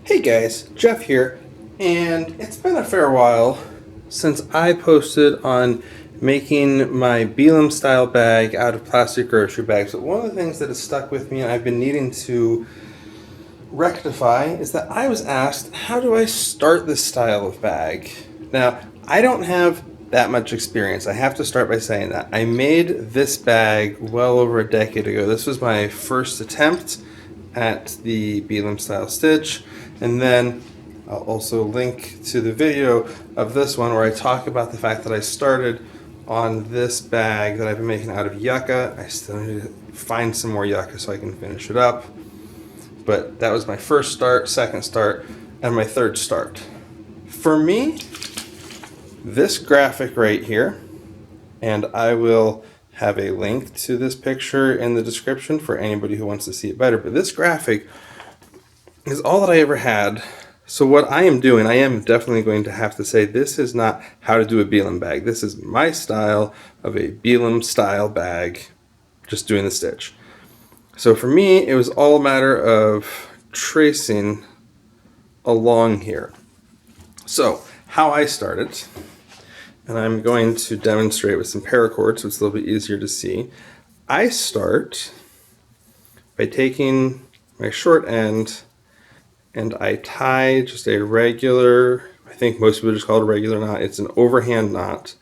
Hey guys, Jeff here, and it's been a fair while since I posted on making my bilum style bag out of plastic grocery bags. But one of the things that has stuck with me and I've been needing to rectify is that I was asked, how do I start this style of bag? Now, I don't have that much experience. I have to start by saying that. I made this bag well over a decade ago. This was my first attempt at the bilum style stitch, and then I'll also link to the video of this one where I talk about the fact that I started on this bag that I've been making out of yucca. I still need to find some more yucca so I can finish it up. But that was my first start, second start, and my third start. For me, this graphic right here, and I will have a link to this picture in the description for anybody who wants to see it better, but this graphic is all that I ever had. So what I am doing, I am definitely going to have to say this is not how to do a bilum bag. This is my style of a bilum style bag, just doing the stitch. So for me, it was all a matter of tracing along here. So how I started, and I'm going to demonstrate with some paracord so it's a little bit easier to see. I start by taking my short end and I tie just a regular, I think most people just call it a regular knot. It's an overhand knot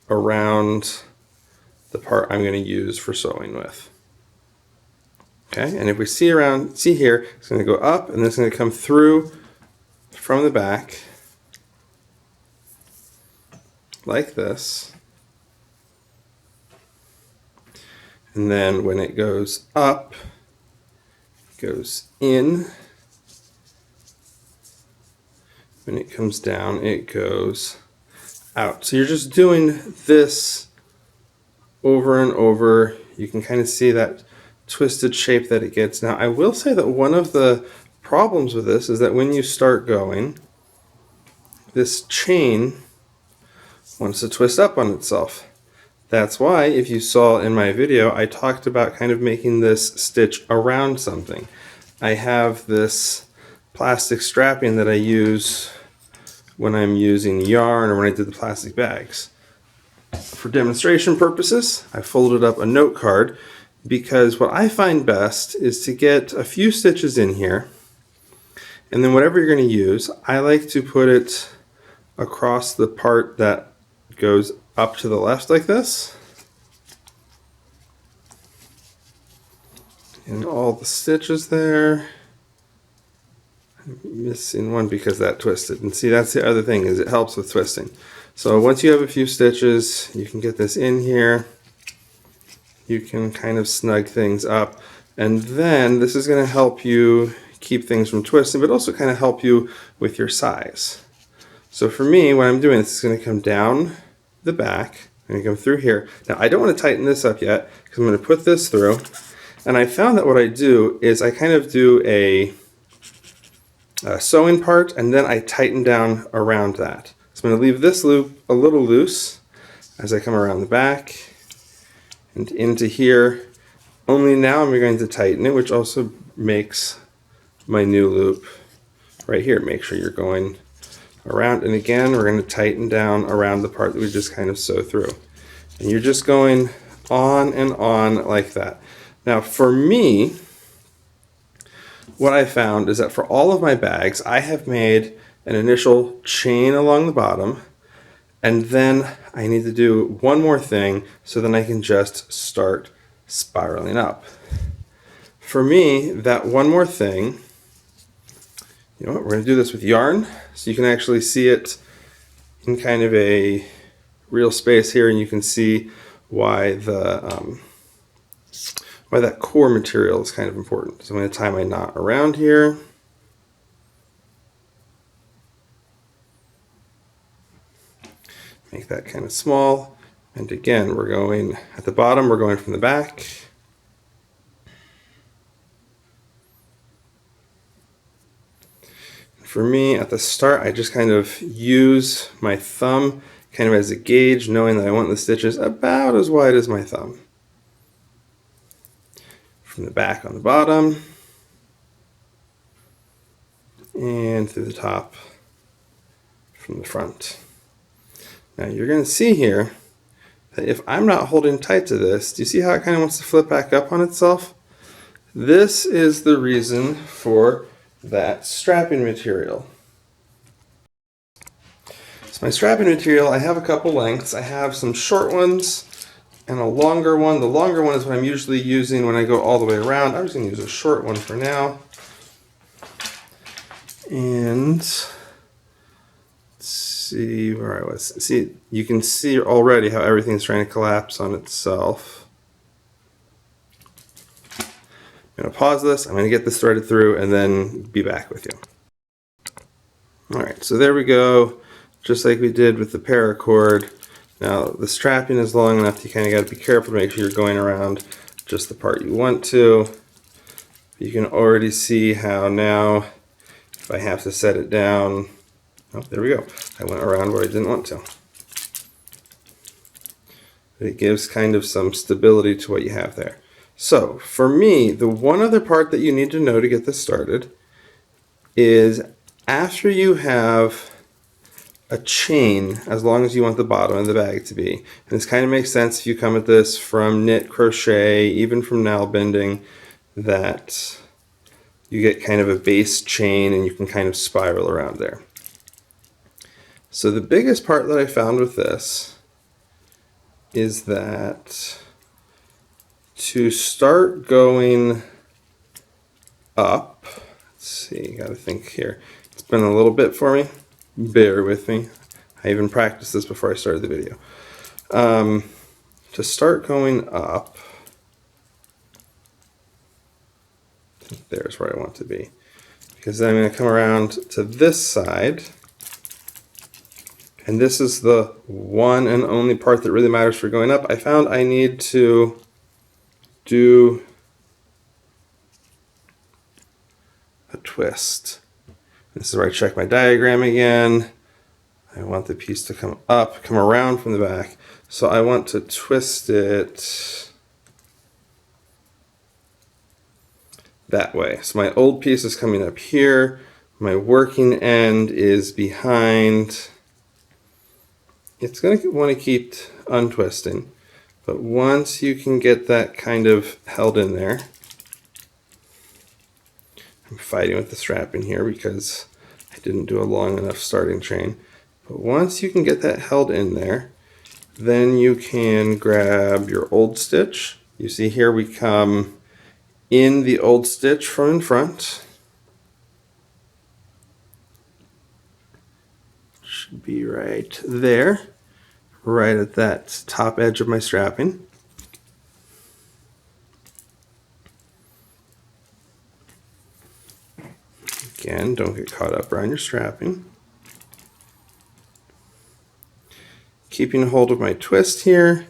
around the part I'm going to use for sewing with. Okay, and if we see here, it's going to go up and it's going to come through from the back like this. And then when it goes up, it goes in. When it comes down, it goes out. So you're just doing this over and over. You can kind of see that twisted shape that it gets. Now I will say that one of the problems with this is that when you start going, this chain wants to twist up on itself. That's why, if you saw in my video, I talked about kind of making this stitch around something. I have this plastic strapping that I use when I'm using yarn or when I did the plastic bags. For demonstration purposes, I folded up a note card because what I find best is to get a few stitches in here, and then whatever you're going to use, I like to put it across the part that goes up to the left like this. And all the stitches there. I'm missing one because that twisted. And see, that's the other thing, is it helps with twisting. So once you have a few stitches, you can get this in here. You can kind of snug things up, and then this is going to help you keep things from twisting, but also kind of help you with your size. So for me, what I'm doing is going to come down the back, I'm going to come through here. Now I don't want to tighten this up yet because I'm going to put this through, and I found that what I do is I kind of do a sewing part and then I tighten down around that. So I'm going to leave this loop a little loose as I come around the back and into here. Only now I'm going to tighten it, which also makes my new loop right here. Make sure you're going around, and again we're going to tighten down around the part that we just kind of sew through. And you're just going on and on like that. Now for me, what I found is that for all of my bags, I have made an initial chain along the bottom, and then I need to do one more thing so then I can just start spiraling up. For me, that one more thing, you know what, we're going to do this with yarn so you can actually see it in kind of a real space here, and you can see why why that core material is kind of important. So I'm going to tie my knot around here. Make that kind of small, and again we're going at the bottom, we're going from the back. For me at the start, I just kind of use my thumb kind of as a gauge, knowing that I want the stitches about as wide as my thumb. From the back on the bottom, and through the top from the front. Now you're going to see here that if I'm not holding tight to this, do you see how it kind of wants to flip back up on itself? This is the reason for that strapping material. So my strapping material, I have a couple lengths. I have some short ones and a longer one. The longer one is what I'm usually using when I go all the way around. I'm just going to use a short one for now. And let's see where I was. See, you can see already how everything's trying to collapse on itself. I'm going to pause this. I'm going to get this threaded through and then be back with you. All right, so there we go. Just like we did with the paracord. Now the strapping is long enough you kind of got to be careful to make sure you're going around just the part you want to. You can already see how now if I have to set it down, oh, there we go. I went around where I didn't want to. But it gives kind of some stability to what you have there. So for me, the one other part that you need to know to get this started is after you have a chain, as long as you want the bottom of the bag to be. And this kind of makes sense if you come at this from knit, crochet, even from nail bending, that you get kind of a base chain and you can kind of spiral around there. So the biggest part that I found with this is that to start going up, let's see, gotta think here. It's been a little bit for me. Bear with me. I even practiced this before I started the video. To start going up, I think there's where I want to be. Because then I'm going to come around to this side. And this is the one and only part that really matters for going up. I found I need to do a twist. This is where I check my diagram again. I want the piece to come up, come around from the back. So I want to twist it that way. So my old piece is coming up here. My working end is behind. It's going to want to keep untwisting. But once you can get that kind of held in there, I'm fighting with the strap in here because I didn't do a long enough starting chain. But once you can get that held in there, then you can grab your old stitch. You see here we come in the old stitch from in front. Should be right there, right at that top edge of my strapping. Again, don't get caught up around your strapping. Keeping hold of my twist here,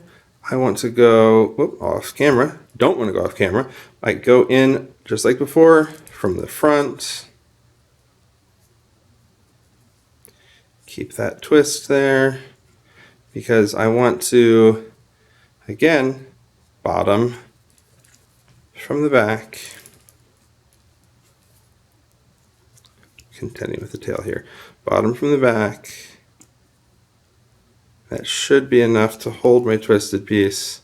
I want to go off camera. Don't want to go off camera. I go in just like before from the front. Keep that twist there because I want to, again, bottom from the back. Contending with the tail here. Bottom from the back. That should be enough to hold my twisted piece.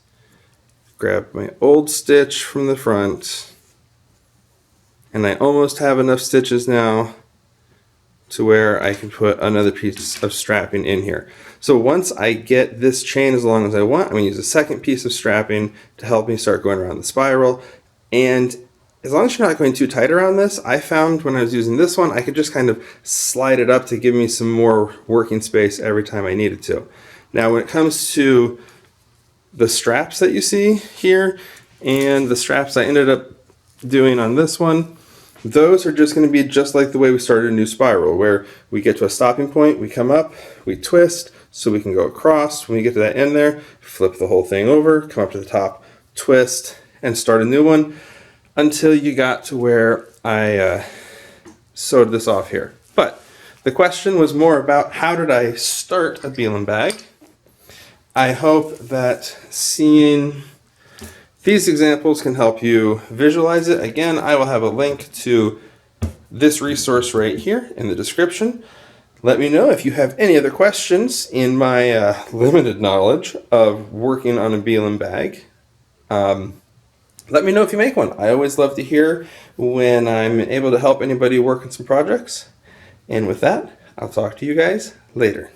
Grab my old stitch from the front. And I almost have enough stitches now to where I can put another piece of strapping in here. So once I get this chain as long as I want, I'm going to use a second piece of strapping to help me start going around the spiral. And as long as you're not going too tight around this, I found when I was using this one, I could just kind of slide it up to give me some more working space every time I needed to. Now when it comes to the straps that you see here and the straps I ended up doing on this one, those are just going to be just like the way we started a new spiral, where we get to a stopping point, we come up, we twist so we can go across. When we get to that end there, flip the whole thing over, come up to the top, twist, and start a new one until you got to where I sewed this off here. But the question was more about how did I start a bilum bag. I hope that seeing these examples can help you visualize it. Again, I will have a link to this resource right here in the description. Let me know if you have any other questions in my limited knowledge of working on a bilum bag. Let me know if you make one. I always love to hear when I'm able to help anybody work on some projects. And with that, I'll talk to you guys later.